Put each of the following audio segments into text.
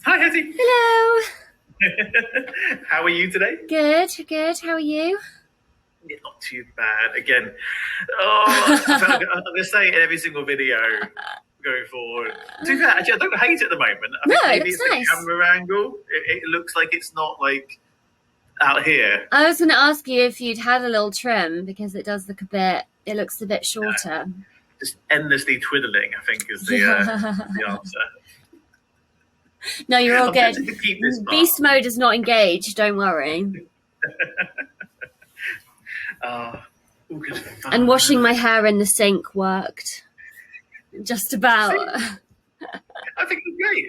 Hi, Hetty. Hello. How are you today? Good, good. How are you? Yeah, not too bad. Again, I feel like I'm going to say it in every single video going forward. To be fair, actually, I don't hate it at the moment. I No, think it maybe looks it's the nice. camera angle. It looks like it's not like out here. I was going to ask you if you'd had a little trim because it does look it looks a bit shorter. Just endlessly twiddling, I think, is the answer. No, you're all I'm good. tempted to keep this part. Beast mode is not engaged, don't worry. Good fun. And washing my hair in the sink worked. Just about. I think it's great.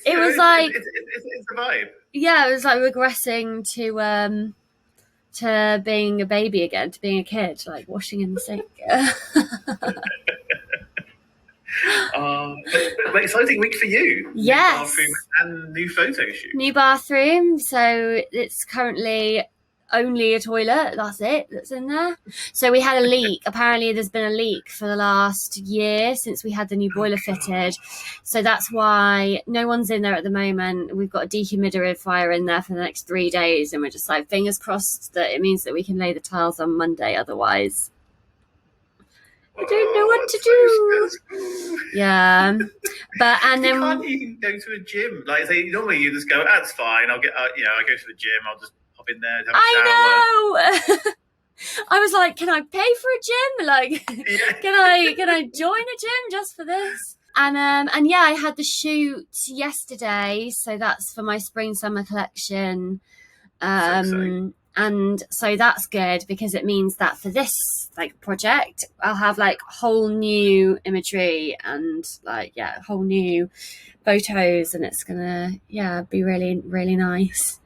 It was like it's a vibe. Yeah, it was like regressing to being a baby again, to being a kid, like washing in the sink. But exciting week for you. Yes. New bathroom and new photo shoot. New bathroom, so it's currently only a toilet, that's it, that's in there. So we had a leak. Apparently there's been a leak for the last year since we had the new boiler fitted. So that's why no one's in there at the moment. We've got a dehumidifier in there for the next 3 days, and we're just like, fingers crossed that it means that we can lay the tiles on Monday, otherwise I don't know what to do. Yeah, but and then you can't even go to a gym. Like say, normally you just go, that's fine. I'll get, I go to the gym. I'll just pop in there, have a shower. I know. I was like, can I pay for a gym? Like, can I join a gym just for this? And yeah, I had the shoot yesterday, so that's for my spring summer collection. And so that's good because it means that for this like project, I'll have like whole new imagery and whole new photos, and it's gonna be really, really nice.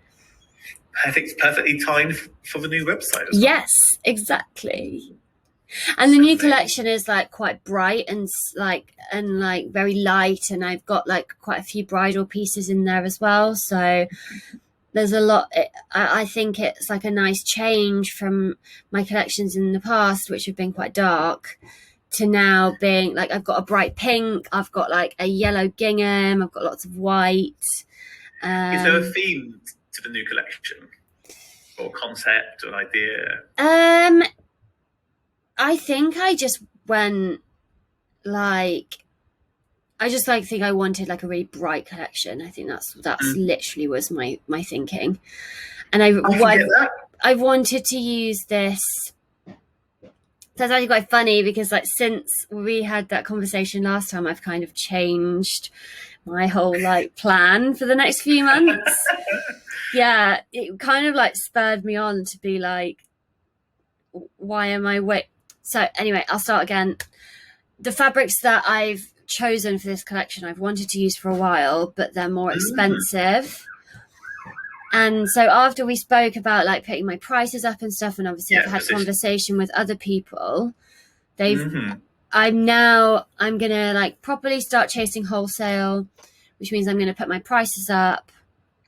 Perfectly timed for the new website as well. Yes, exactly. And the new collection is like quite bright and very light, and I've got like quite a few bridal pieces in there as well, so there's a lot. I think it's like a nice change from my collections in the past, which have been quite dark, to now being like, I've got a bright pink, I've got like a yellow gingham, I've got lots of white. Is there a theme to the new collection, or concept, or an idea? I think I just went think I wanted like a really bright collection. I think that's literally was my thinking. And I wanted to use this. So it's actually quite funny because like since we had that conversation last time, I've kind of changed my whole like plan for the next few months. Yeah, it kind of like spurred me on to be like, why am I So anyway, I'll start again. The fabrics that I've chosen for this collection I've wanted to use for a while, but they're more expensive. And so after we spoke about like putting my prices up and stuff, and obviously I've had conversation with other people, I'm gonna like properly start chasing wholesale, which means I'm gonna put my prices up.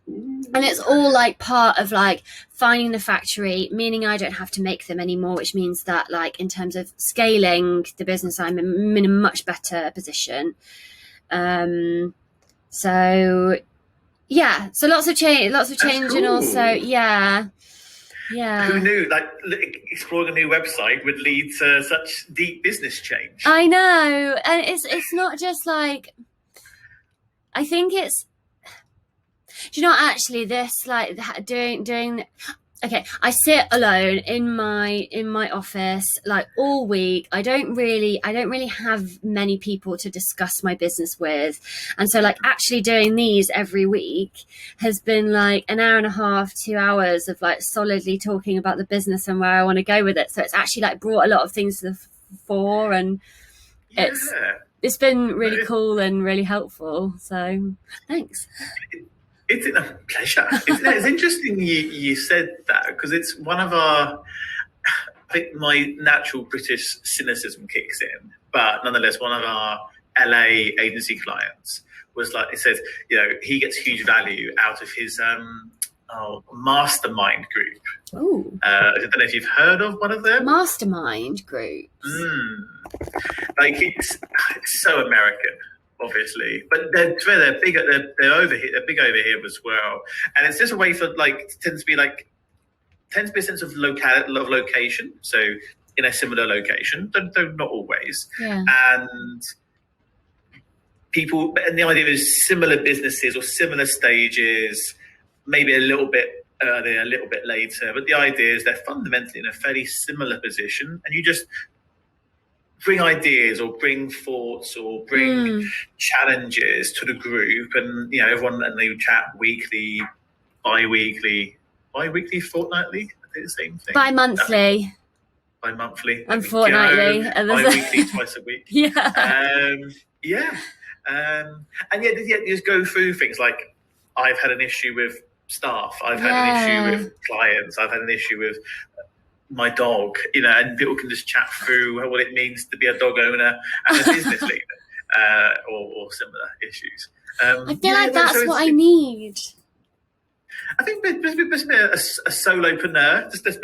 And it's all like part of like finding the factory, meaning I don't have to make them anymore, which means that like in terms of scaling the business, I'm in a much better position. So lots of change, cool. And also yeah. Who knew like exploring a new website would lead to such deep business change? I know, and it's not just like, I think it's, do you know, actually this like doing okay, I sit alone in my office like all week. I don't really have many people to discuss my business with, and so like actually doing these every week has been like an hour and a half, 2 hours of like solidly talking about the business and where I want to go with it. So it's actually like brought a lot of things to the fore, and it's been really cool and really helpful. So thanks. It's a pleasure. It's interesting you said that, because it's one of our, I think my natural British cynicism kicks in, but nonetheless, one of our LA agency clients was like, it says, he gets huge value out of his mastermind group. Ooh. I don't know if you've heard of one of them. Mastermind groups. Like it's so American. obviously, but they're big. They're over here. They're big over here as well, and it's just a way for tends to be a sense of location. So in a similar location, though not always, and people. And the idea is similar businesses or similar stages, maybe a little bit earlier, a little bit later. But the idea is they're fundamentally in a fairly similar position, and you just bring ideas or bring thoughts or bring challenges to the group, and everyone, and they chat weekly, bi-weekly, fortnightly. I think the same thing. Bi-monthly. Bi-monthly. And fortnightly. Bi-weekly, twice a week. And just go through things like, I've had an issue with staff, I've had an issue with clients, I've had an issue with my dog, and people can just chat through what it means to be a dog owner and a business leader, or similar issues. I feel like that's what I need. I think there's been a solopreneur. Let's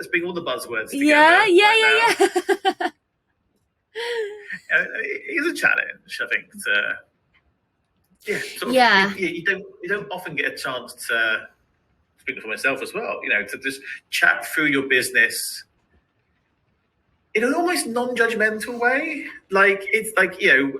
bring all the buzzwords together. Yeah. It's a challenge, I think. You don't often get a chance to, speaking for myself as well, to just chat through your business in an almost non-judgmental way. I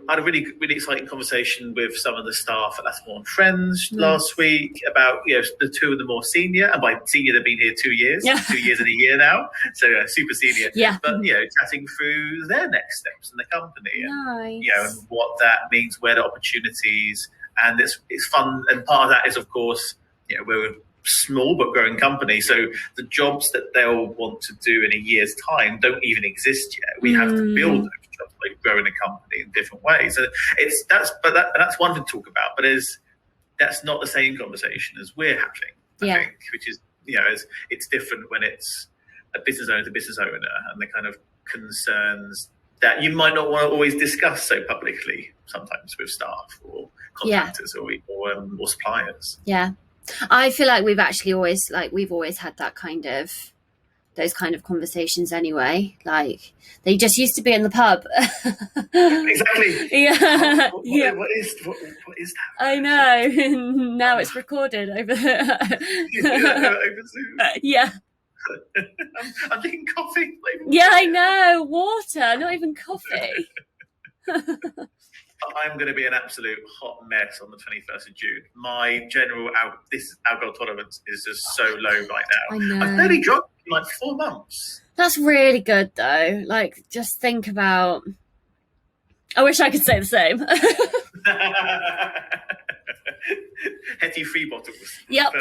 had a really, really exciting conversation with some of the staff at That's More and Friends last week about, the two of the more senior, and by senior, they've been here 2 years, 2 years and a year now. So super senior. Yeah. But, chatting through their next steps in the company and, Nice. and what that means, where the opportunities, and it's fun. And part of that is, of course, we're a small but growing company, so the jobs that they'll want to do in a year's time don't even exist yet. We have to build those jobs, growing a company in different ways. So that's one to talk about, but that's not the same conversation as we're having. I think, which is it's different when it's a business owner to business owner, and the kind of concerns that you might not want to always discuss so publicly sometimes with staff or contractors or suppliers. Yeah. I feel like we've actually always had those kind of conversations anyway. Like, they just used to be in the pub. Exactly. Yeah. What is that? I know. Now it's recorded over over Zoom. Yeah. I'm drinking coffee. Yeah, I know. Water, not even coffee. I'm going to be an absolute hot mess on the 21st of June. My general alcohol tolerance is just so low right now. I know. I've barely drunk in 4 months. That's really good, though. Just think about... I wish I could say the same. Hetty free bottles. Yep.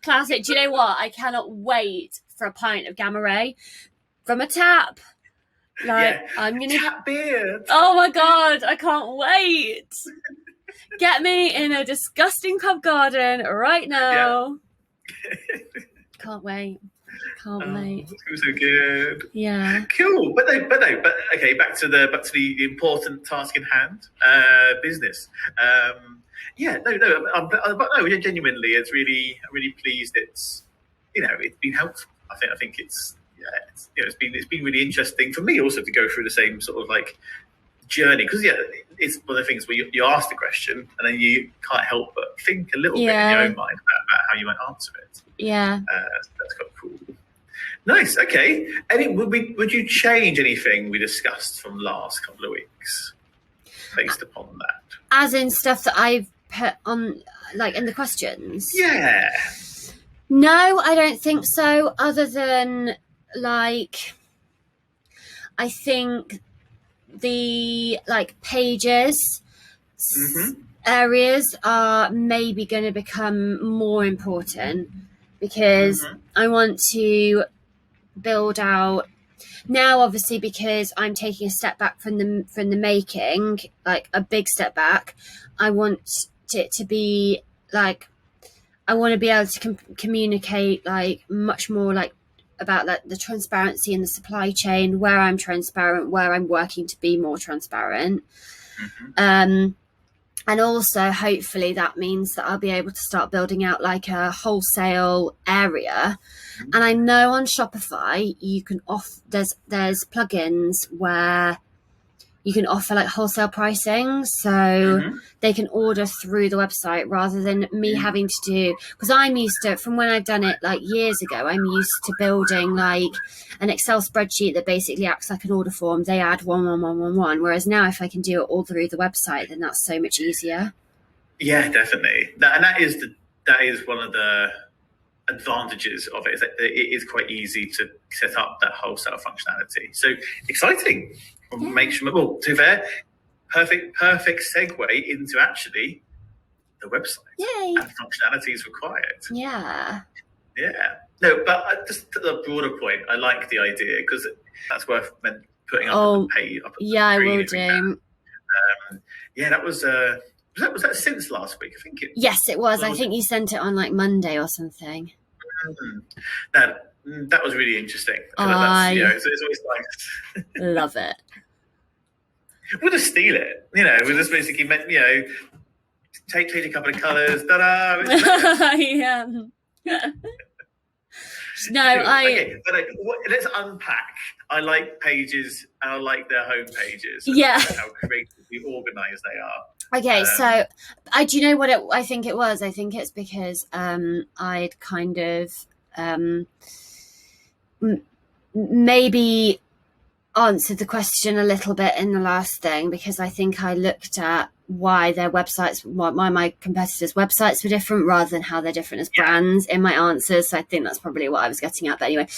Classic. Do you know what? I cannot wait for a pint of Gamma Ray from a tap. I'm gonna tap beer. Oh my god, I can't wait. Get me in a disgusting pub garden right now. Can't wait. Wait. It's so good. Yeah. Cool. But okay, back to the important task in hand, business. Genuinely, it's really, I'm really pleased. It's been helpful. I think it's been really interesting for me also to go through the same sort of journey, because it's one of the things where you ask the question and then you can't help but think a little bit in your own mind about how you might answer it. Yeah. That's quite cool. Nice. Okay. Would you change anything we discussed from last couple of weeks based upon that? As in stuff that I've put on, in the questions? Yeah. No, I don't think so. Other than I think the pages areas are maybe going to become more important, because I want to build out now, obviously, because I'm taking a step back from the making, a big step back. I want it to be I want to be able to communicate much more about the transparency in the supply chain, where I'm transparent, where I'm working to be more transparent. And also, hopefully, that means that I'll be able to start building out a wholesale area. And I know on Shopify, you can there's plugins where you can offer like wholesale pricing, so they can order through the website rather than me having to do, because I'm used to, from when I've done it like years ago, I'm used to building like an Excel spreadsheet that basically acts like an order form. They add 11111, whereas now if I can do it all through the website, then that's so much easier. Yeah, definitely. And that is one of the advantages of it, is that it is quite easy to set up that wholesale functionality. So exciting. Make sure, well, to be fair, perfect segue into actually the website. Yay. And functionalities required. Yeah. No, but just to the broader point, I like the idea because that's worth putting up on the page. I will do. That was that since last week? I think it. Yes, it was. I think you sent it on like Monday or something. That was really interesting. It's always nice. Love it. We'll just steal it. We'll just basically change a couple of colours. Ta-da! Yeah. No, Okay, but let's unpack. I like pages, and I like their home pages. Yeah. How creatively organised they are. Okay, so do you know what I think it was? I think it's because I'd kind of maybe answered the question a little bit in the last thing, because I think I looked at why my competitors' websites were different rather than how they're different as brands in my answers. So I think that's probably what I was getting at. But anyway,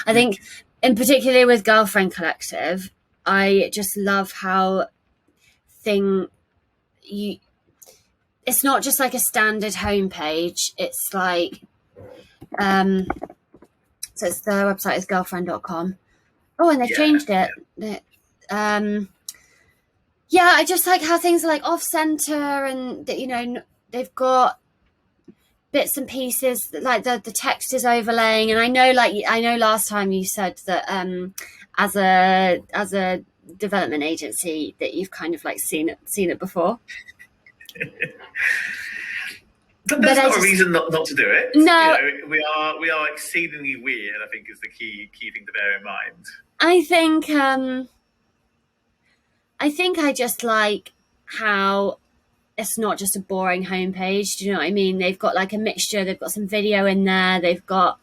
I think in particular with Girlfriend Collective, I just love how it's not just like a standard homepage. It's like, so it's the website is girlfriend.com. Oh, and they've changed it. I just like how things are like off center, and they've got bits and pieces that, like the text is overlaying. And I know last time you said that as a development agency that you've kind of like seen it before. But there's not a reason not to do it. No, we are exceedingly weird, I think, is the key thing to bear in mind. I think I just like how it's not just a boring homepage. Do you know what I mean? They've got like a mixture. They've got some video in there. They've got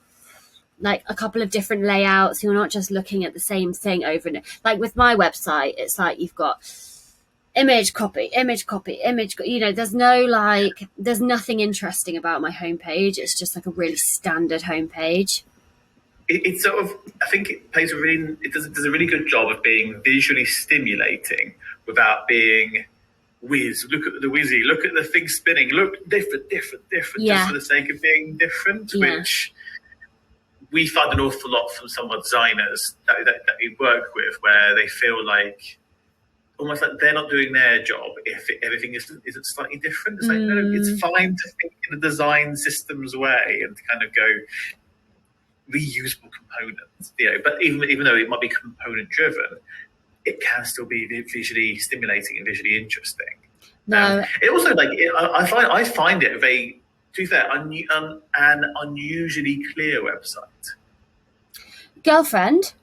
like a couple of different layouts. You're not just looking at the same thing over and over. Like with my website, it's like you've got image copy. There's nothing interesting about my homepage. It's just like a really standard homepage. It's sort of, I think it does a really good job of being visually stimulating without being whiz. Look at the whizzy, look at the thing spinning, look different, just for the sake of being different, which we find an awful lot from some of our designers that we work with, where they feel like almost like they're not doing their job if everything isn't slightly different. It's like, no, it's fine to think in a design systems way and to kind of go reusable components, but even though it might be component driven, it can still be visually stimulating and visually interesting. It also I find it a very, to be fair, an unusually clear website. Girlfriend.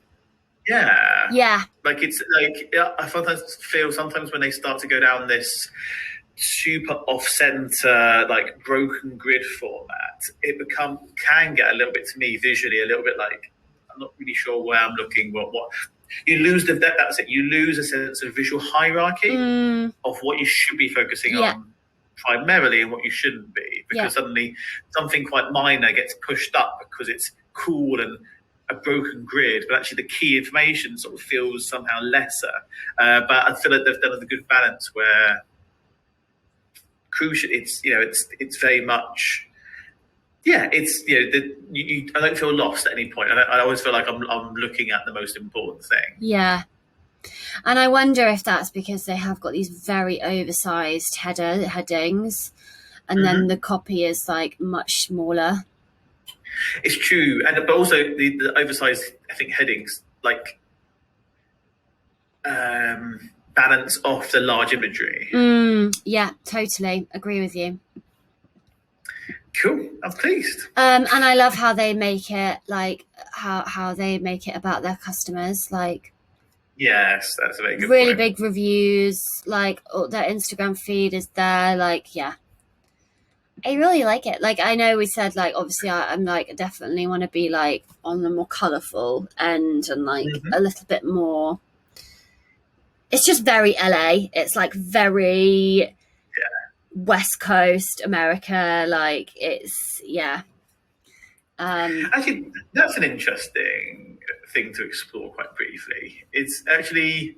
Yeah. Like it's like, I sometimes when they start to go down this super off-center, like broken grid format, it can get a little bit, to me visually, a little bit like I'm not really sure where I'm looking. What you lose that's it. You lose a sense of visual hierarchy of what you should be focusing on primarily and what you shouldn't be, because suddenly something quite minor gets pushed up because it's cool and a broken grid, but actually the key information sort of feels somehow lesser. But I feel like they've done a good balance where crucial, it's very much, it's I don't feel lost at any point. I always feel like I'm looking at the most important thing. And I wonder if that's because they have got these very oversized headings, and then the copy is like much smaller. It's true, but also the oversized, I think, headings like balance off the large imagery. Yeah, totally agree with you. Cool, I'm pleased. And I love how they make it, like how they make it about their customers, like Yes, that's a very good Really point. big reviews, like their Instagram feed is there, like, yeah. I really like it. Like, I know we said, like, obviously I'm like definitely want to be like on the more colourful end and like a little bit more. It's just very LA. It's like very West Coast America. Like, it's Actually, that's an interesting thing to explore quite briefly. It's actually,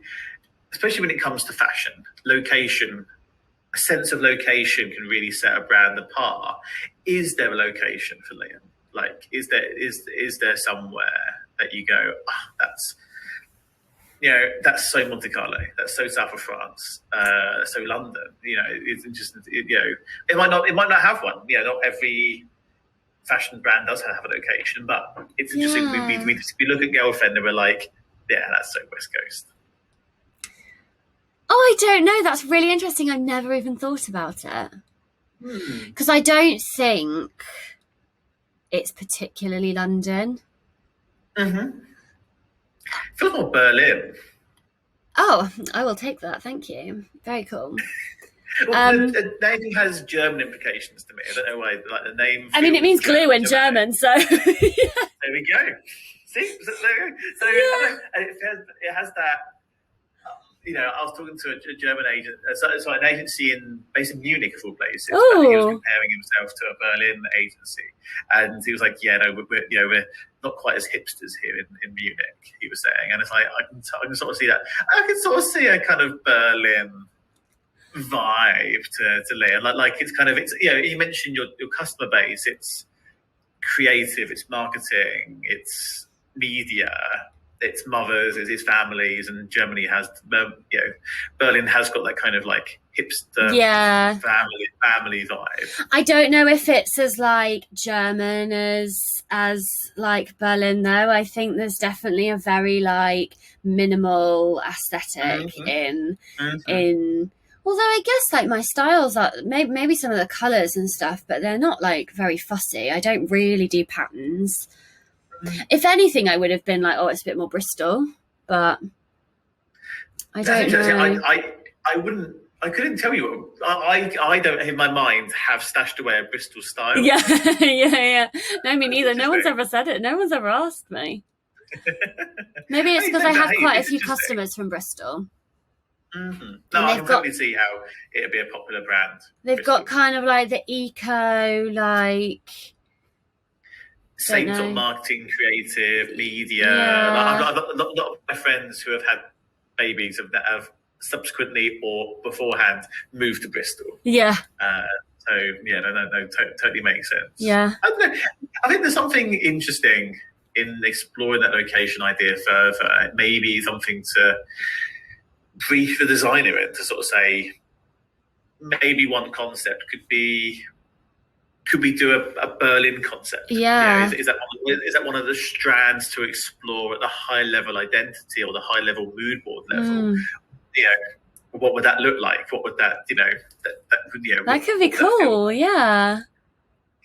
especially when it comes to fashion, location, a sense of location can really set a brand apart. Is there a location for Liam? Like, is there somewhere that you go, that's, that's so Monte Carlo, that's so south of France, so London. It's just, it might not have one. Not every fashion brand does have a location, but it's interesting. We look at Girlfriend and we're like, yeah, that's so West Coast. Oh, I don't know. That's really interesting. I've never even thought about it. Because I don't think it's particularly London. Feel more Berlin. Oh, I will take that. Thank you. Very cool. The name has German implications to me. I don't know why. Like the name. I mean, it means glue in German, so. There we go. See, so it has that. I was talking to a German agent, so an agency based in Munich, of all places. He was comparing himself to a Berlin agency, and he was like, "Yeah, no, we're not quite as hipsters here in Munich." He was saying, and it's like I can sort of see that. I can sort of see a kind of Berlin vibe to Leah. Like it's kind of you mentioned your customer base. It's creative, it's marketing, it's media, it's mothers, it's families, and Germany has Berlin has got that kind of like hipster family vibe. I don't know if it's as like German as like Berlin though. I think there's definitely a very like minimal aesthetic in although I guess like my styles are maybe some of the colours and stuff, but they're not like very fussy. I don't really do patterns. If anything, I would have been like, oh, it's a bit more Bristol, but I don't know. I couldn't tell you. I don't in my mind have stashed away a Bristol style. Yeah. No, me neither. No one's ever said it. No one's ever asked me. Maybe it's because I have quite a few customers from Bristol. No, I can totally see how it'd be a popular brand. They've Bristol. Got kind of like the eco, like same sort of marketing, creative, media. Like, I've got a lot of my friends who have had babies that have subsequently or beforehand moved to Bristol. Yeah. So yeah, no, totally makes sense. Yeah. I don't know. I think there's something interesting in exploring that location idea further. Maybe something to brief the designer in to sort of say, maybe one concept could we do a Berlin concept? Yeah. Is that one of the strands to explore at the high level identity or the high level mood board level? What would that look like? What would that that could be cool. Yeah.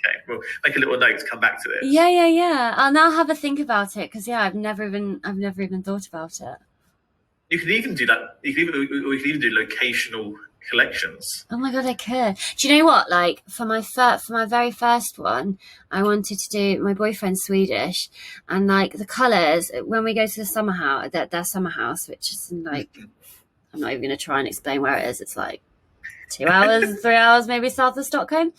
Okay, we'll make a little note to come back to this. Yeah. I'll now have a think about it because I've never even thought about it. You can even do that. We can even do locational collections. Oh my god, I could. Do you know what? Like for my very first one, I wanted to do. My boyfriend's Swedish, and like the colours when we go to the summer house, their summer house, which is like, I'm not even going to try and explain where it is. It's like 2 hours, 3 hours, maybe south of Stockholm.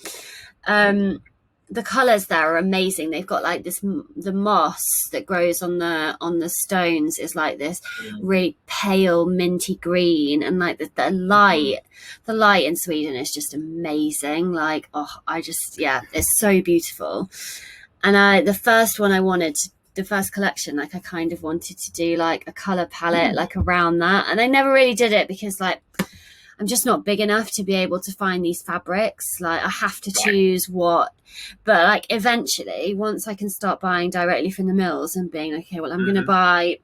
The colours there are amazing. They've got like the moss that grows on the stones is like this really pale minty green, and like the light in Sweden is just amazing. Like, it's so beautiful. And the first one I wanted, the first collection, like I kind of wanted to do like a colour palette like around that, and I never really did it because like I'm just not big enough to be able to find these fabrics. Like I have to choose what, but like eventually once I can start buying directly from the mills and being like, okay, well, I'm going to buy,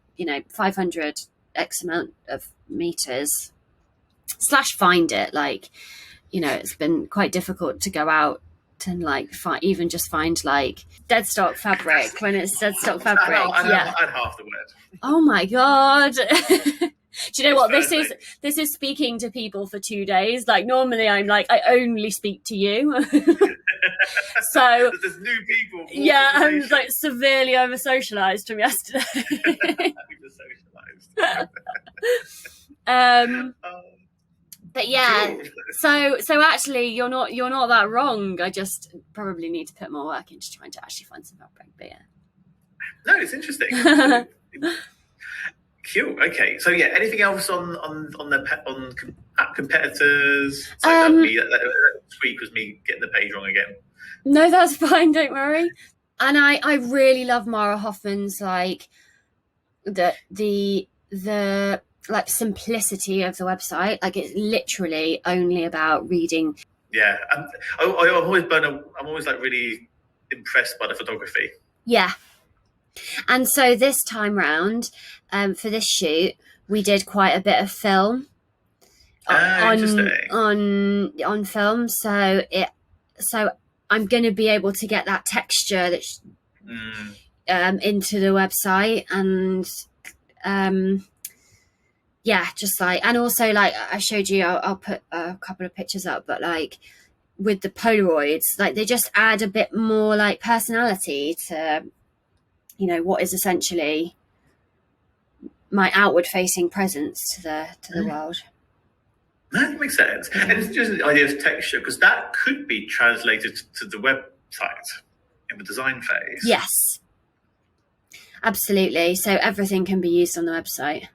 500 X amount of meters / find it. Like, it's been quite difficult to go out and like even just find like dead stock fabric when it's dead stock fabric. I'd half the word. Oh my God. Do you know what this is? This is speaking to people for 2 days. Like normally I'm like, I only speak to you. So there's new people. Yeah, I'm like severely over socialized from yesterday. But yeah, so actually you're not that wrong. I just probably need to put more work into trying to actually find some fabric. But yeah. No, it's interesting. Cool. Okay. So yeah, anything else on competitors? So that tweak was me getting the page wrong again. No, that's fine. Don't worry. And I really love Mara Hoffman's like the like simplicity of the website. Like it's literally only about reading. Yeah, I'm always like really impressed by the photography. Yeah. And so this time round, for this shoot, we did quite a bit of film on film. So I'm going to be able to get that texture that's into the website, and just like, and also like I showed you, I'll put a couple of pictures up, but like with the Polaroids, like they just add a bit more like personality to, you know, what is essentially my outward facing presence to the world. That makes sense. And it's just the idea of texture, because that could be translated to the website in the design phase. Yes, absolutely. So everything can be used on the website.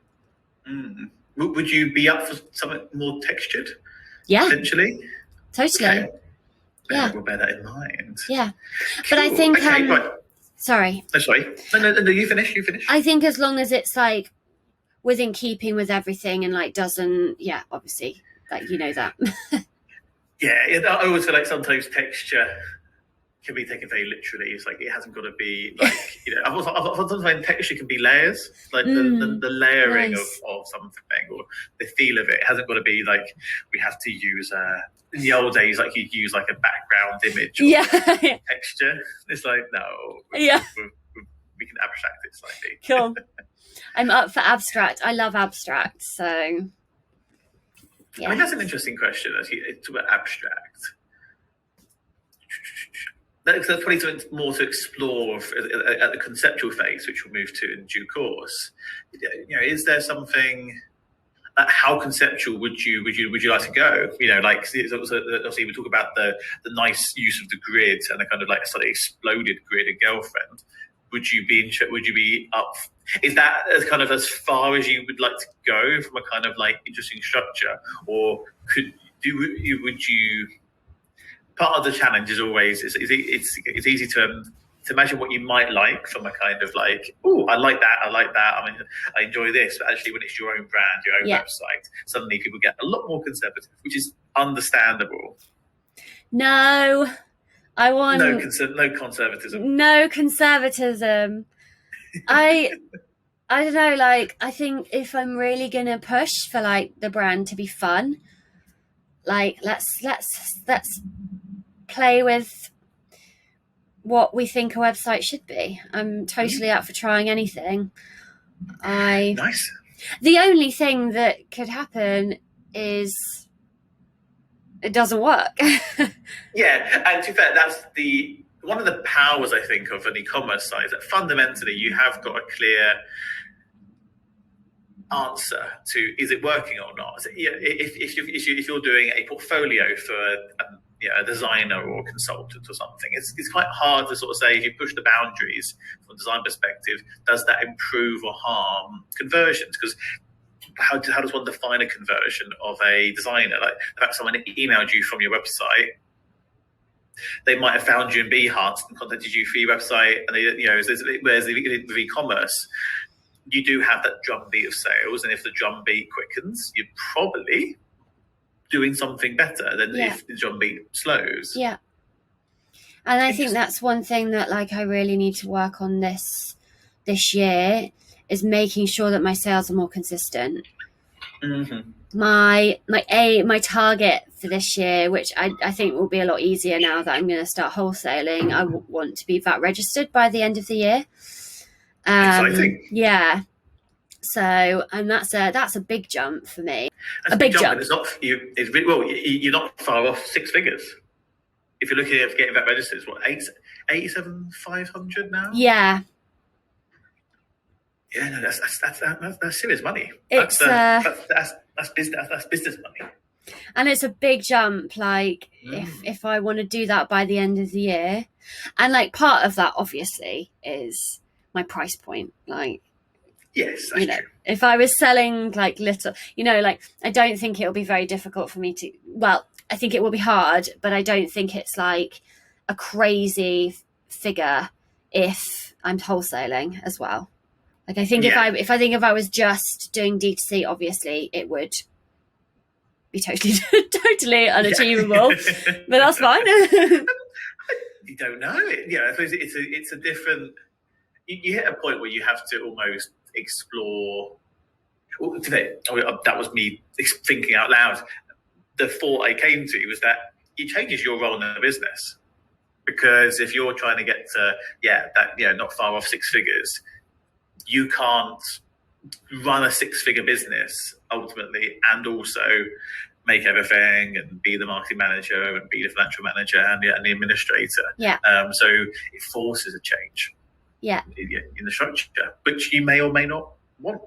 Would you be up for something more textured? Yeah. Potentially? Totally. Okay. Yeah. We'll bear that in mind. Yeah. Cool. But I think... Okay, right. Sorry. No, sorry. No, you finish. I think as long as it's like within keeping with everything and like doesn't... Yeah, obviously. Like, you know that. Yeah, I always feel like sometimes texture can be taken very literally. It's like it hasn't got to be like, you know, I've sometimes find texture can be layers, like the layering of something, or the feel of it. It hasn't got to be like we have to use in the old days, like you'd use like a background image or texture. It's like, no, we can abstract it slightly. Cool. I'm up for abstract. I love abstract, so yeah. I mean, that's an interesting question. It's about abstract. That's probably something more to explore at the conceptual phase, which we'll move to in due course. You know, is there something? How conceptual would you like to go? You know, like obviously we talk about the nice use of the grid and the kind of like slightly exploded grid in Girlfriend. Would you be up? Is that as far as you would like to go from a kind of like interesting structure, or would you? Part of the challenge is always it's easy to imagine what you might like from a kind of like, oh, I like that. I mean, I enjoy this. But actually, when it's your own brand, your own website, suddenly people get a lot more conservative, which is understandable. No, I want no conservatism. No conservatism. I don't know. Like, I think if I'm really gonna push for like the brand to be fun, like let's play with what we think a website should be. I'm totally up for trying anything. Nice. The only thing that could happen is it doesn't work. Yeah, and to be fair, that's one of the powers, I think, of an e-commerce site, is that fundamentally you have got a clear answer to, is it working or not? If you're doing a portfolio for a designer or consultant or something, it's quite hard to sort of say, if you push the boundaries from a design perspective, does that improve or harm conversions? Because how does one define a conversion of a designer? Like, perhaps someone emailed you from your website, they might have found you in Behance and contacted you for your website, and whereas with e-commerce, you do have that drumbeat of sales, and if the drumbeat quickens, you're probably doing something better than if the drumbeat slows. Yeah. And I think that's one thing that like I really need to work on this year, is making sure that my sales are more consistent. Mm-hmm. My target for this year, which I think will be a lot easier now that I'm going to start wholesaling, I want to be VAT registered by the end of the year. Exciting. Yeah. So, and that's a big jump for me. That's a big jump. And it's not you. It's well, you're not far off six figures. If you're looking at getting VAT registered, it's what 87,500 now. Yeah. Yeah, no, that's serious money. It's that's business money. And it's a big jump. Like if I want to do that by the end of the year, and like part of that obviously is my price point. Like, yes, that's true. If I was selling like little, like I don't think it'll be very difficult for me to. Well, I think it will be hard, but I don't think it's like a crazy figure if I'm wholesaling as well. Like I think if I was just doing D2C, obviously it would be totally unachievable. But that's fine. You don't know. I suppose it's a different. You hit a point where you have to almost explore. That was me thinking out loud. The thought I came to was that it changes your role in the business, because if you're trying to get to not far off six figures, you can't run a six-figure business ultimately and also make everything and be the marketing manager and be the financial manager and the administrator. Yeah. So it forces a change. Yeah. In the structure, which you may or may not want.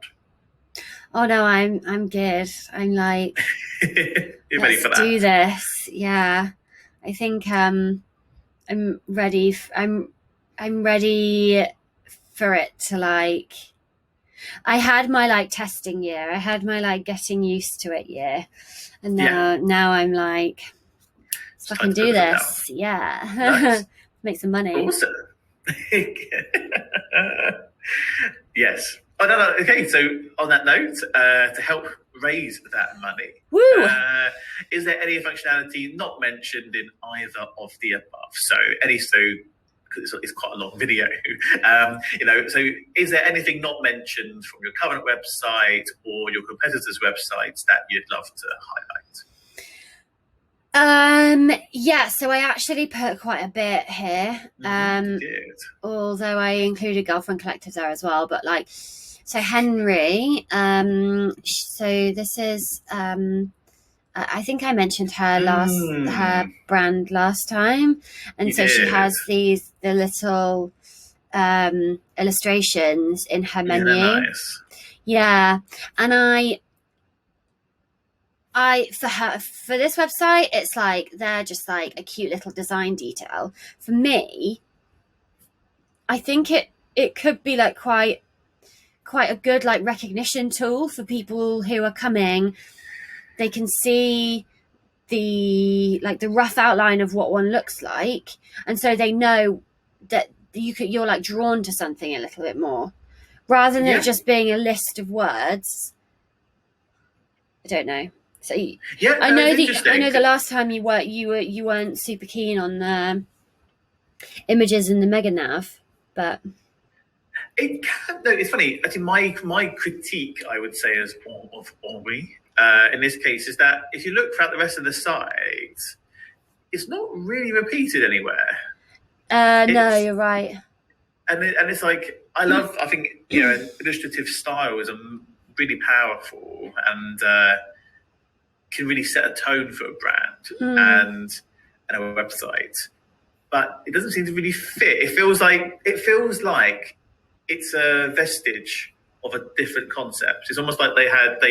Oh no, I'm good. I'm like, you're ready for that. Do this. Yeah. I think I'm ready. I'm ready for it to like. I had my like testing year. I had my like getting used to it year, and now I'm like, let's fucking do this. Yeah, nice. Make some money. Awesome. Yes. Oh no. Okay. So on that note, to help raise that money, woo! Is there any functionality not mentioned in either of the above? So it's quite a long video. So is there anything not mentioned from your current website or your competitors' websites that you'd love to highlight? Yeah, so I actually put quite a bit here. Although I included Girlfriend Collective there as well, but like, so Henry, so this is I think I mentioned her brand last time, and so she has the little illustrations in her menu. Nice. Yeah, and I for this website, it's like they're just like a cute little design detail. For me, I think it could be like quite a good like recognition tool for people who are coming. They can see the rough outline of what one looks like, and so they know that you're like drawn to something a little bit more, rather than it just being a list of words. I don't know. So I know the last time you weren't super keen on the images in the mega nav, but it's funny. I think my critique, I would say, as of Henri, in this case, is that if you look throughout the rest of the site, it's not really repeated anywhere. No, you're right. And it's like I think illustrative style is really powerful and can really set a tone for a brand and a website. But it doesn't seem to really fit. It feels like it's a vestige of a different concept. It's almost like they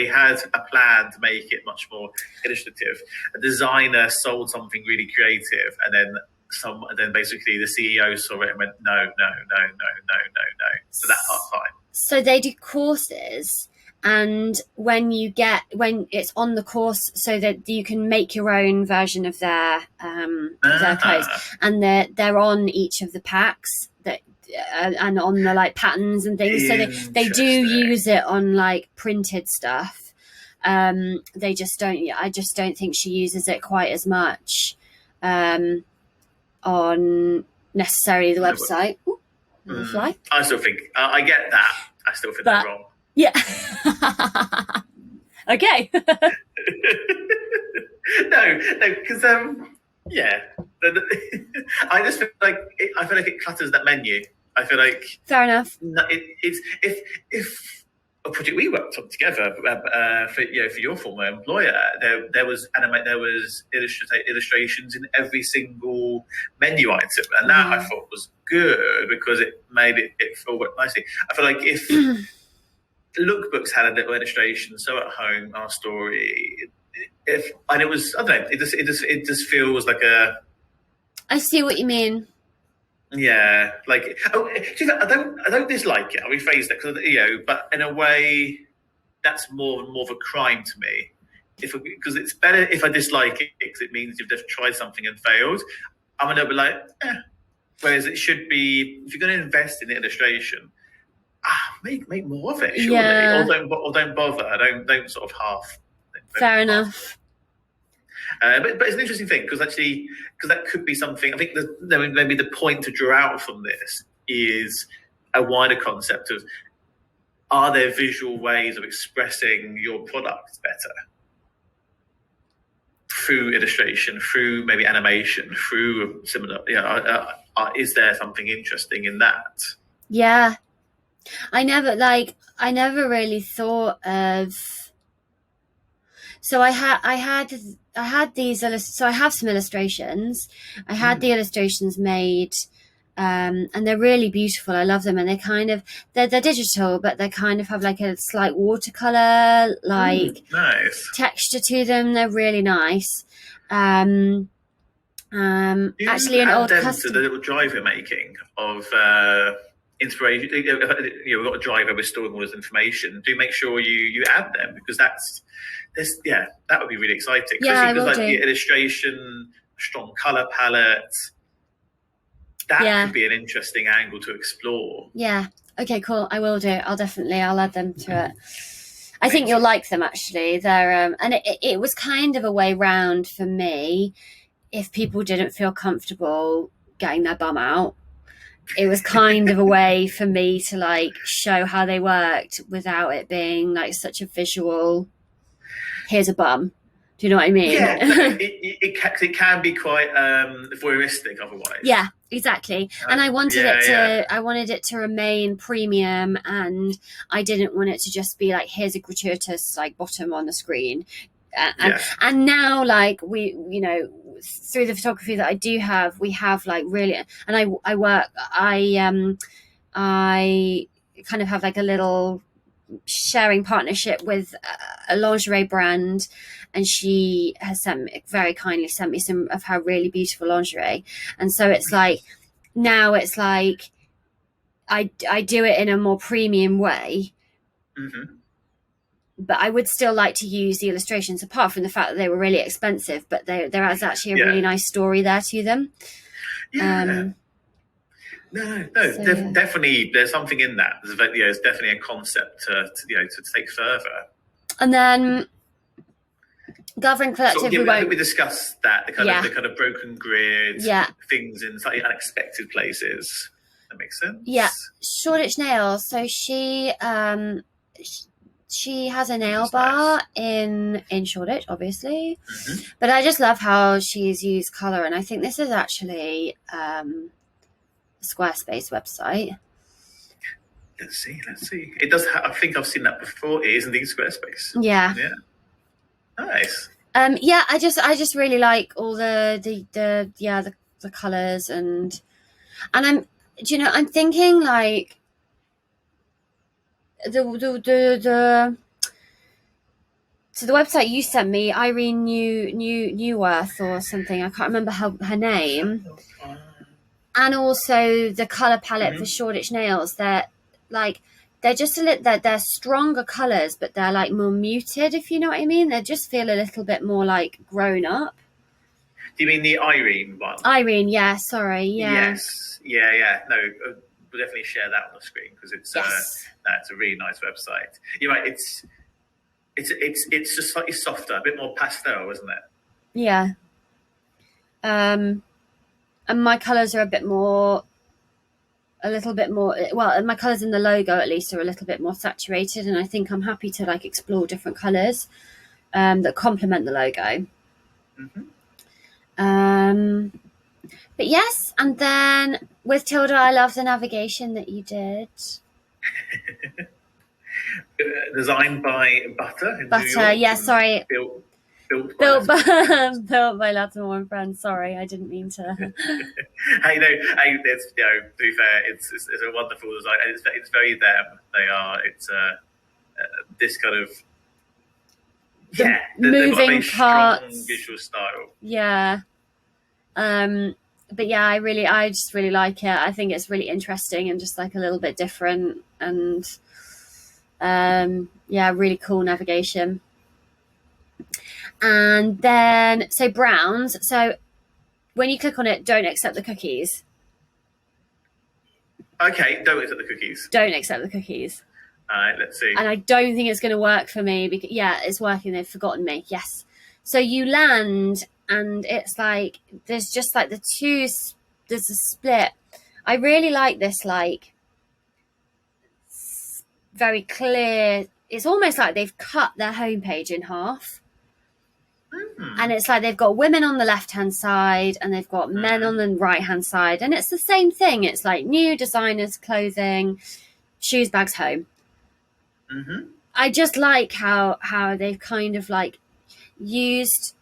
had a plan to make it much more illustrative. A designer sold something really creative, and then basically the CEO saw it and went, no. So that part's fine. So they do courses, and when it's on the course, so that you can make your own version of their clothes, and they're on each of the packs that and on the like patterns and things. So they do use it on like printed stuff. They just don't. I just don't think she uses it quite as much on necessarily the website. Ooh, fly. I still think I get that. I still think they're wrong. Yeah. Okay. No, because yeah, I just feel like it clutters that menu. I feel like fair enough. It's if a project we worked on together for your former employer, there was illustrations in every single menu item, and that I thought was good because it made it all work nicely. I feel like if lookbooks had a little illustration, so at home, our story, and it was, I don't know, it just feels like a. I see what you mean. Yeah, like I don't dislike it. I'll rephrase that because but in a way, that's more of a crime to me. Because it's better if I dislike it because it means you've just tried something and failed. I'm gonna be like, whereas it should be if you're going to invest in illustration, make more of it, surely, or don't bother. Don't sort of half. Fair enough. But it's an interesting thing because that could be something. I think maybe the point to draw out from this is a wider concept of: are there visual ways of expressing your product better through illustration, through maybe animation, through similar? Is there something interesting in that? Yeah, I never really thought of. So I had these so I have some illustrations. I had the illustrations made, and they're really beautiful. I love them, and they're digital, but they kind of have like a slight watercolor nice texture to them. They're really nice. Actually, an old custom to the little drive you're making of inspiration. We've got a driver with storing all this information. Do make sure you add them because that would be really exciting. Yeah, because the illustration, strong color palette, that could be an interesting angle to explore. Yeah. Okay, cool. I will do. I'll add them to it. I think you'll like them actually. They're and it was kind of a way round for me if people didn't feel comfortable getting their bum out. It was kind of a way for me to like show how they worked without it being like such a visual. Here's a bum. Do you know what I mean? Yeah, it can be quite voyeuristic otherwise. Yeah, exactly. And I wanted it to remain premium, and I didn't want it to just be like, here's a gratuitous like bottom on the screen. And now, like through the photography that I do have, we have like really, and I kind of have like a little sharing partnership with a lingerie brand, and she has very kindly sent me some of her really beautiful lingerie, and so it's like now it's like I do it in a more premium way. But I would still like to use the illustrations, apart from the fact that they were really expensive, but there is actually a really nice story there to them. Definitely. There's something in that. It's definitely a concept to take further. And then Gathering Collective. I think we discussed that the kind of broken grid, things in slightly unexpected places. That makes sense. Yeah, Shoreditch Nails. So she has a nail bar in Shoreditch, obviously, but I just love how she's used color, and I think this is actually Squarespace website. Let's see. It does. I think I've seen that before. It is indeed Squarespace. Yeah. Nice. I just really like all the colors, and I'm thinking like the so the website you sent me, Irene Newworth or something. I can't remember her name. And also the color palette for Shoreditch Nails. They're just they're stronger colors, but they're like more muted, if you know what I mean. They just feel a little bit more like grown up. Do you mean the Irene one? Irene, yeah. Sorry, yeah. Yes, yeah. No, we'll definitely share that on the screen because it's it's a really nice website. You're right. It's just slightly softer, a bit more pastel, isn't it? Yeah. And my colors are a bit more a little bit more, well, my colours in the logo at least are a little bit more saturated, and I think I'm happy to like explore different colours that complement the logo. But yes, and then with Tilda, I love the navigation that you did. Designed by Butter in New York, yeah, sorry. Built by Lattimore and Friends. Sorry, I didn't mean to. Hey, it's, to be fair, it's a wonderful design. It's very them. They are. It's this kind of moving parts, strong visual style. Yeah. But yeah, I just really like it. I think it's really interesting and just like a little bit different, and really cool navigation. And then so browns. So when you click on it, don't accept the cookies. Okay, don't accept the cookies. Don't accept the cookies. All right, let's see. And I don't think it's going to work for me because it's working. They've forgotten me. Yes. So you land, and it's like there's just like there's a split. I really like this, like very clear. It's almost like they've cut their homepage in half. And it's like they've got women on the left-hand side and they've got men on the right-hand side. And it's the same thing. It's like new designers, clothing, shoes, bags, home. I just like how they've kind of like used,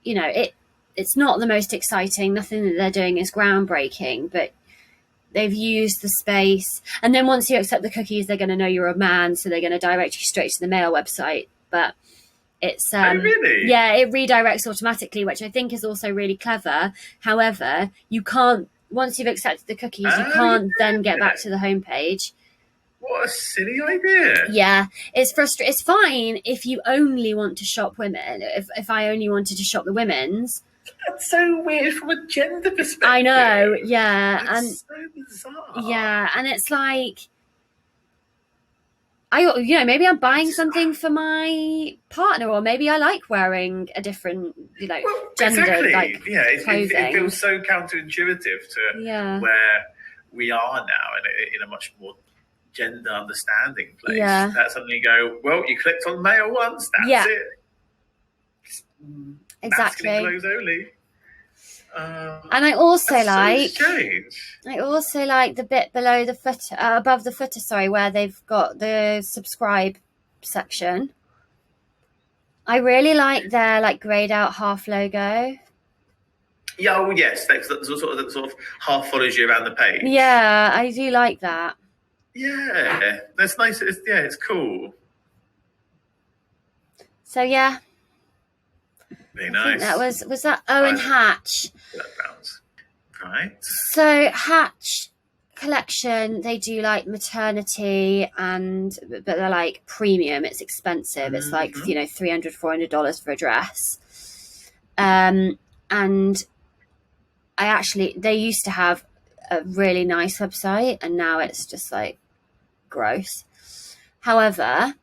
it's not the most exciting. Nothing that they're doing is groundbreaking, but they've used the space. And then once you accept the cookies, they're going to know you're a man. So they're going to direct you straight to the male website. But it's really? Yeah, it redirects automatically, which I think is also really clever. However, you can't, once you've accepted the cookies, you can't then get back to the homepage. What a silly idea. Yeah, it's frustrating. It's fine if you only want to shop women. If I only wanted to shop the women's. That's so weird from a gender perspective. I know, yeah. That's so bizarre. Yeah, and it's like, maybe I'm buying something for my partner, or maybe I like wearing a different, gender exactly. clothing. It feels so counterintuitive to where we are now in a much more gender understanding place. Yeah. That suddenly you go, well, you clicked on male once, that's it. Exactly. Masculine clothes only. And I also like the bit below the footer, above the footer, where they've got the subscribe section. I really like their like grayed out half logo. Yeah, oh yes, that sort of half follows you around the page. Yeah, I do like that. Yeah, that's nice. It's cool. So yeah. Very nice. That was that Owen Hatch. Right. So Hatch collection, they do like maternity but they're like premium. It's expensive. It's like $300, $400 for a dress. And they used to have a really nice website, and now it's just like gross. However,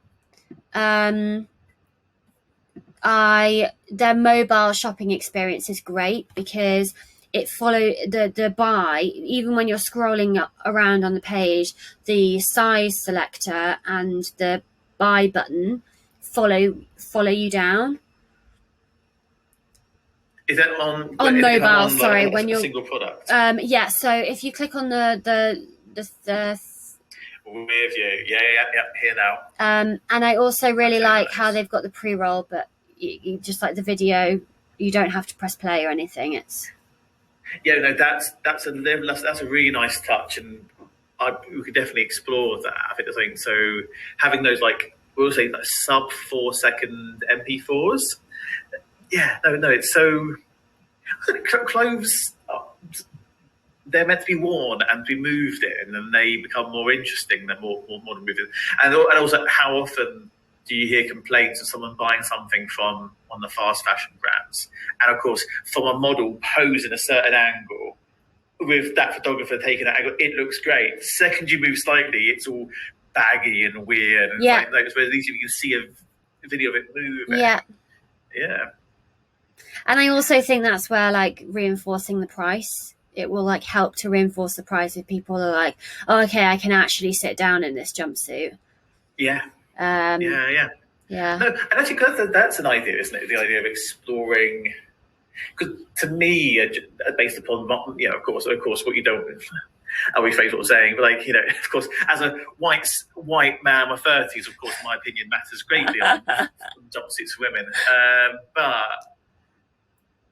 their mobile shopping experience is great because it follows the buy, even when you're scrolling around on the page, the size selector and the buy button follow you down. Is that on mobile? Sorry, when you're single product. So if you click on the with you, here now. And I also really like how they've got the pre-roll, but you just like the video, you don't have to press play or anything. It's that's a really nice touch, and we could definitely explore that. I think the thing. So having those we'll say sub 4 second MP4s. It's so clothes. They're meant to be worn and to be moved in, and they become more interesting. They're more modern moving. And also, how often do you hear complaints of someone buying something from one of the fast fashion brands, and of course, from a model posed in a certain angle, with that photographer taking that angle, it looks great. The second you move slightly, it's all baggy and weird. And where at least you can see a video of it moving. Yeah. Yeah. And I also think that's where reinforcing the price it will like help to reinforce the price if people are like, oh, okay, I can actually sit down in this jumpsuit. Yeah. Yeah. No, and actually, that's an idea, isn't it? The idea of exploring, because to me, based upon, of course, what you don't, how we phrase what we're saying, but like, of course, as a white man in my 30s, of course, my opinion matters greatly on jumpsuits for women. But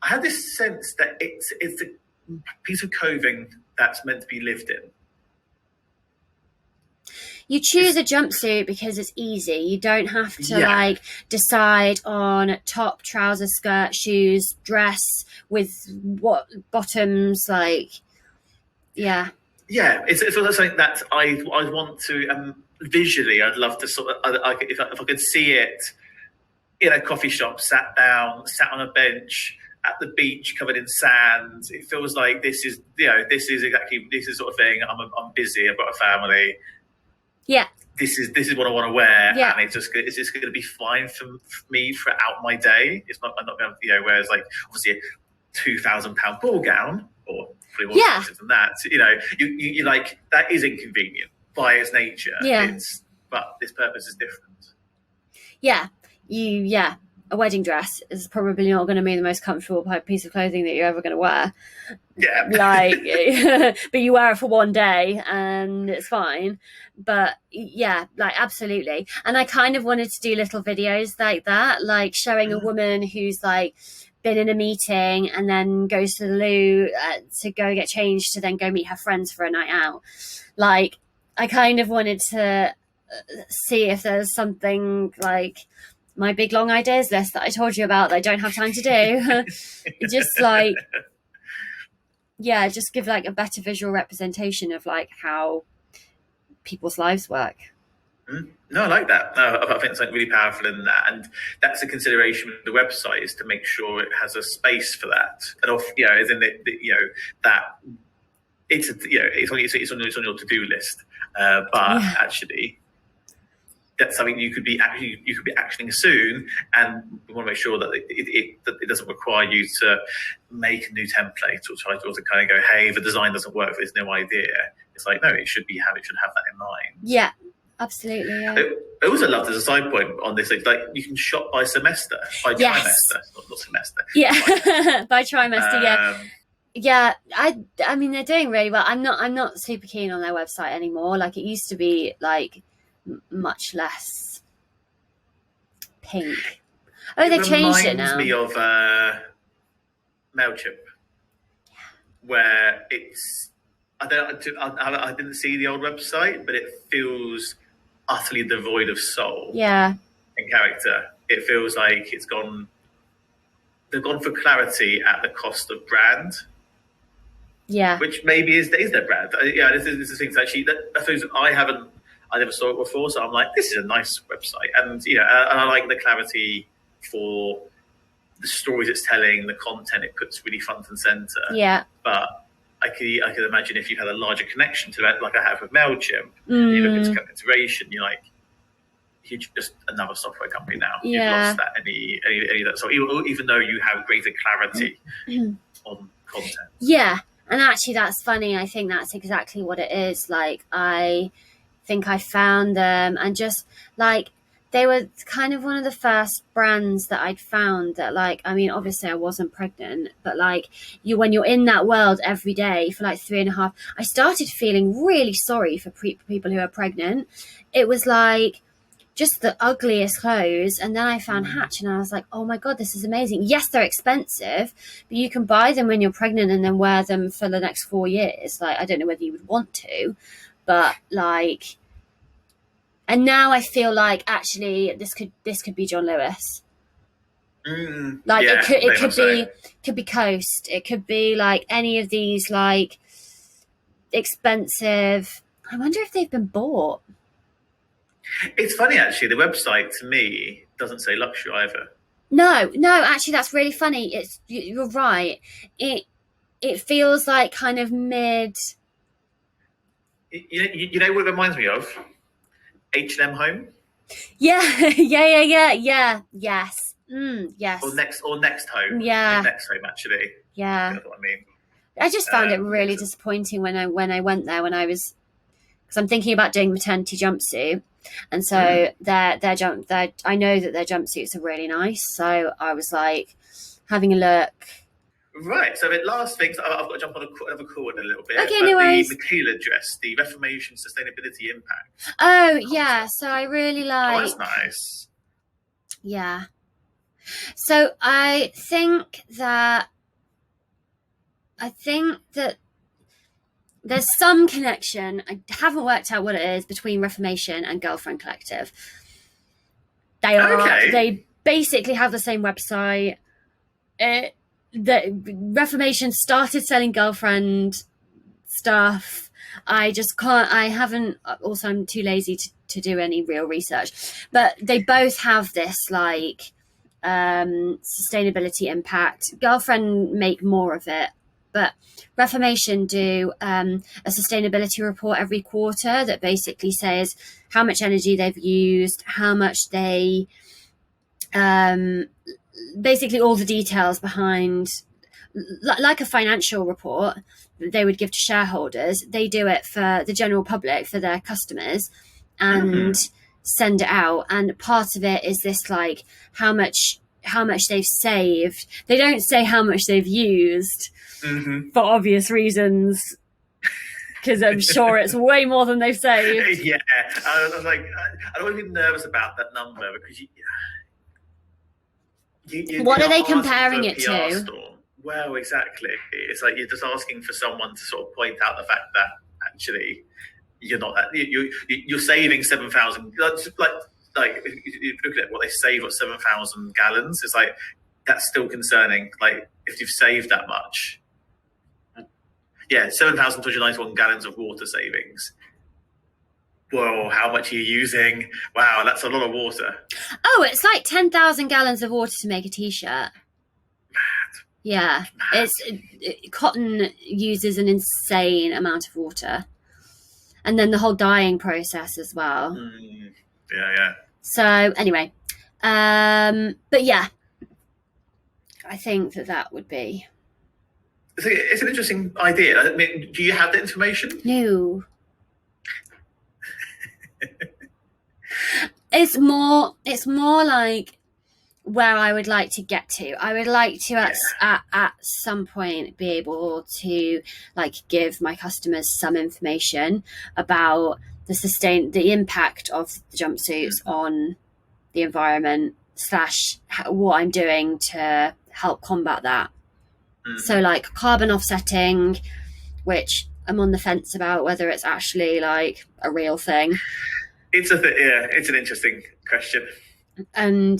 I had this sense that it's a piece of clothing that's meant to be lived in. You choose a jumpsuit because it's easy. You don't have to like decide on top, trousers, skirt, shoes, dress with what bottoms, like, yeah. Yeah, it's something that I want to visually. I'd love to sort of, if I could see it in a coffee shop, sat on a bench at the beach, covered in sand. It feels like this is sort of thing. I'm busy. I've got a family. Yeah. This is what I want to wear, yeah. and it's just going to be fine for me throughout my day. I'm not going to, whereas like obviously a £2,000 ball gown or probably more expensive than that. You like that is inconvenient by its nature. Yeah. But this purpose is different. Yeah. A wedding dress is probably not going to be the most comfortable piece of clothing that you're ever going to wear. Yeah. Like, but you wear it for one day and it's fine. But yeah, like absolutely. And I kind of wanted to do little videos like that, like showing a woman who's like been in a meeting and then goes to the loo to go get changed to then go meet her friends for a night out. Like, I kind of wanted to see if there's something like my big long ideas list that I told you about that I don't have time to do. Just like, just give like a better visual representation of like how people's lives work. No, I like that. No, I think it's like really powerful in that, and that's a consideration with the website, is to make sure it has a space for that, and as in that it's on your to-do list, but actually that's something you could be actioning soon, and we want to make sure that it doesn't require you to make a new template or try to kind of go, hey, the design doesn't work for this new idea. It's like, no, it should have that in mind. Yeah, absolutely. Yeah. I also love, as a side point on this, like you can shop by semester, by trimester, not semester. Yeah, by trimester. Yeah, I mean they're doing really well. I'm not super keen on their website anymore. Like it used to be like much less pink. Oh, they changed it now. It reminds me of MailChimp, where it's I didn't see the old website, but it feels utterly devoid of soul. Yeah. And character. It feels like they've gone for clarity at the cost of brand. Yeah. Which maybe is their brand. This is things actually that I never saw it before, so I'm like, this is a nice website, and and I like the clarity for the stories it's telling, the content it puts really front and center. Yeah. But I could imagine if you had a larger connection to it, like I have with MailChimp, you look at kind of iteration, you're like, you're just another software company now. You've lost that any of that. So even though you have greater clarity on content. Yeah. And actually that's funny. I think that's exactly what it is. Like, I think I found them, and just like, they were kind of one of the first brands that I'd found that, like, I mean, obviously I wasn't pregnant, but like when you're in that world every day for like 3.5, I started feeling really sorry for people who are pregnant. It was like just the ugliest clothes. And then I found Hatch and I was like, oh my God, this is amazing. Yes, they're expensive, but you can buy them when you're pregnant and then wear them for the next 4 years. Like, I don't know whether you would want to, but like, and now I feel like actually this could be John Lewis. Like it could be Coast. It could be like any of these like expensive. I wonder if they've been bought. It's funny actually. The website to me doesn't say luxury either. No, actually that's really funny. You're right. It feels like kind of mid. You know what it reminds me of? H&M Home. Yeah. Yes. Yes. Or next Home. Yeah. Next Home actually. Yeah. That's what I mean. I just found it really disappointing when I went there, because I'm thinking about doing maternity jumpsuit, and so I know that their jumpsuits are really nice. So I was like having a look. Right, so the last thing, I've got to jump on another call in a little bit. Okay, no worries. The Michaela dress, the Reformation Sustainability Impact. Oh, yeah, so I really like... Oh, that's nice. Yeah. So I think that there's some connection, I haven't worked out what it is, between Reformation and Girlfriend Collective. They basically have the same website. The Reformation started selling girlfriend stuff. I just can't, also I'm too lazy to do any real research, but they both have this like sustainability impact. Girlfriend make more of it, but Reformation do a sustainability report every quarter that basically says how much energy they've used, how much they basically all the details behind, like a financial report that they would give to shareholders. They do it for the general public, for their customers, and send it out. And part of it is this, like, how much they've saved. They don't say how much they've used for obvious reasons, because I'm sure it's way more than they've saved. Yeah, I was like, I don't want to be nervous about that number, because what are they comparing it to? Storm. Well, exactly. It's like you're just asking for someone to sort of point out the fact that actually you're not that you're saving 7,000. Like if you look at what they save, 7,000 gallons. It's like that's still concerning. Like if you've saved that much, 7,291 gallons of water savings. Whoa, how much are you using? Wow, that's a lot of water. Oh, it's like 10,000 gallons of water to make a t-shirt. Mad. Yeah, Mad. Cotton uses an insane amount of water, and then the whole dyeing process as well. Yeah. So anyway, but yeah, I think that would be. It's an interesting idea. I mean, do you have the information? No. It's more like where I would like to get to. I would like to at some point be able to like give my customers some information about the impact of the jumpsuits on the environment / what I'm doing to help combat that. So like carbon offsetting, which I'm on the fence about whether it's actually like a real thing. It's an interesting question. And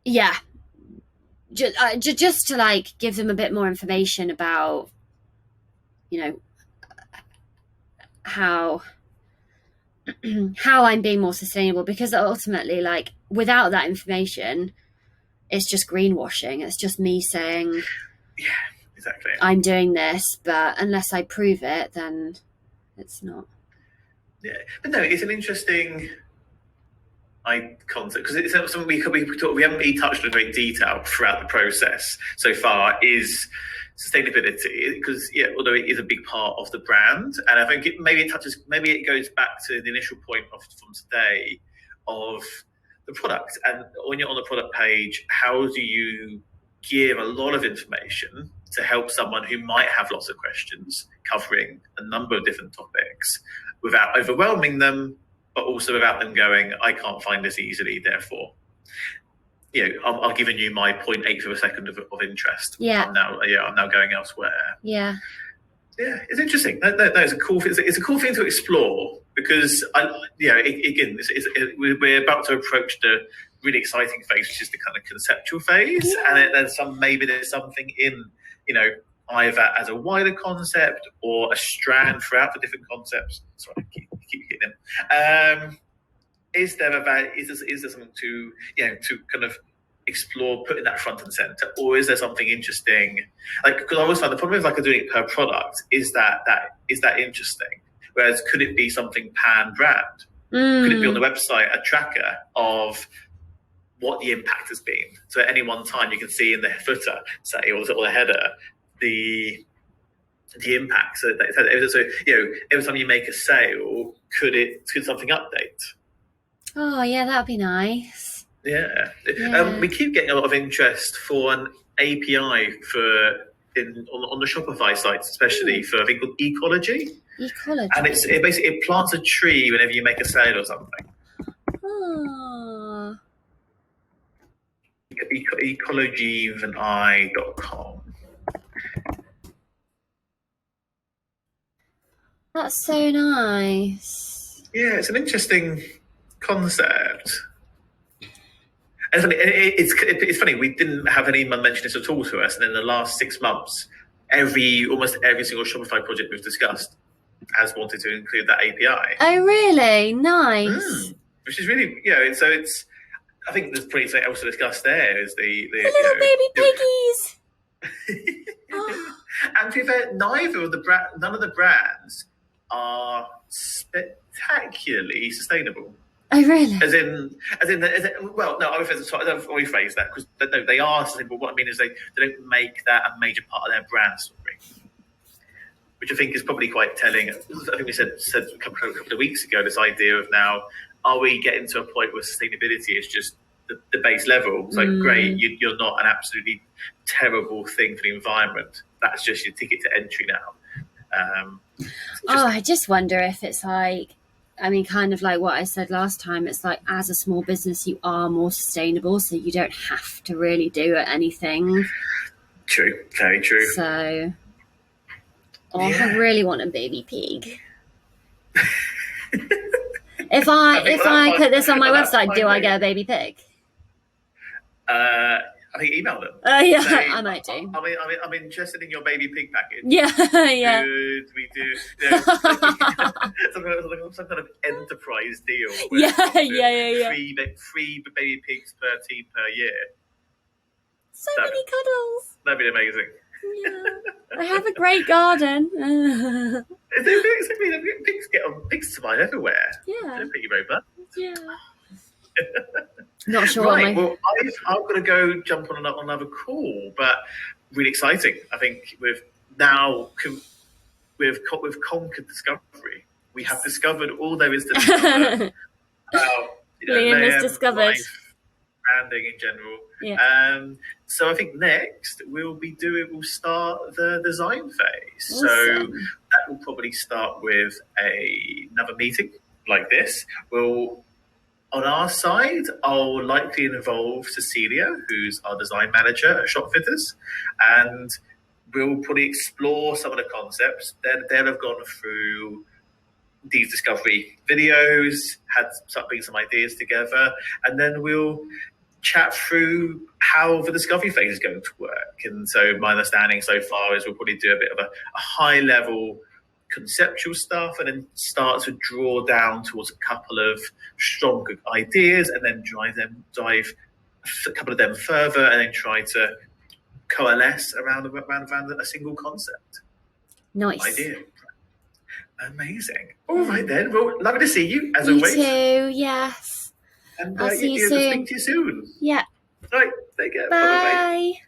yeah, just to like give them a bit more information about, you know, how I'm being more sustainable, because ultimately, like, without that information, it's just greenwashing. It's just me saying, yeah, exactly, I'm doing this, but unless I prove it, then it's not. Yeah, but no, it's an interesting concept, because it's something we haven't really touched on in great detail throughout the process so far, is sustainability, because although it is a big part of the brand, and I think maybe it goes back to the initial point from today of the product. And when you're on the product page, how do you give a lot of information to help someone who might have lots of questions, covering a number of different topics, without overwhelming them, but also without them going, I can't find this easily, therefore, I've given you my 0.8 of a second of interest. Yeah. I'm now going elsewhere. Yeah. Yeah, it's interesting. It's a cool thing. It's a cool thing to explore, because we're about to approach the really exciting phase, which is the kind of conceptual phase, and there's something in either as a wider concept or a strand throughout the different concepts. Sorry, I keep hitting them. Is there something to kind of explore, putting that front and center, or is there something interesting? Like, because I always find the problem is, like, doing it per product, is that interesting? Whereas, could it be something pan brand? Could it be on the website a tracker of what the impact has been. So at any one time, you can see in the footer, say, or the header, the impact. So every time you make a sale, could something update? Oh yeah, that'd be nice. Yeah. Yeah. We keep getting a lot of interest for an API on the Shopify sites, especially for a thing called ecology. Ecology. And it plants a tree whenever you make a sale or something. Oh. EcologyandI.com. That's so nice. Yeah, it's an interesting concept. And it's funny, we didn't have anyone mention this at all to us, and in the last 6 months, almost every single Shopify project we've discussed has wanted to include that API. Oh, really? Nice. Which is really, so it's, I think there's pretty something else to discuss there, is the little baby piggies. Oh. And to be fair, none of the brands are spectacularly sustainable. Oh, really? As in, well, no, I'll rephrase that, because no, they are sustainable. What I mean is they don't make that a major part of their brand story, which I think is probably quite telling. I think we said a couple of weeks ago, this idea of now, are we getting to a point where sustainability is just the base level? It's like, great, you're not an absolutely terrible thing for the environment. That's just your ticket to entry now. I just wonder if it's like, I mean, kind of like what I said last time, it's like, as a small business, you are more sustainable, so you don't have to really do anything. True, very true. So, I really want a baby pig. If I put this on my website, do I get a baby pig? I think email them. Yeah, I might do. I'm interested in your baby pig package. Yeah, yeah. Could we do some kind of enterprise deal? Yeah. Free baby pigs per team per year. So many cuddles. That'd be amazing. Yeah. I have a great garden. Pigs survive everywhere. Yeah. They're pretty robust. Yeah. Not sure. Right. Well, I'm going to go jump on another call, but really exciting. I think we've conquered discovery. We have discovered all there is to discover. Liam has discovered life, branding in general. Yeah. So I think next we'll start the design phase. Awesome. So that will probably start with another meeting like this. On our side, I'll likely involve Cecilia, who's our design manager at Shopfitters, and we'll probably explore some of the concepts. They'll have gone through these discovery videos, bring some ideas together, and then we'll chat through how the discovery phase is going to work. And so my understanding so far is we'll probably do a bit of a high level conceptual stuff, and then start to draw down towards a couple of stronger ideas, and then dive a couple of them further, and then try to coalesce around a single concept. Nice idea. Amazing. All right then. Well, lovely to see you as you always. You too. Yes. And I'll see you soon. Speak to you soon. Yeah. All right. Take care. Bye. Bye.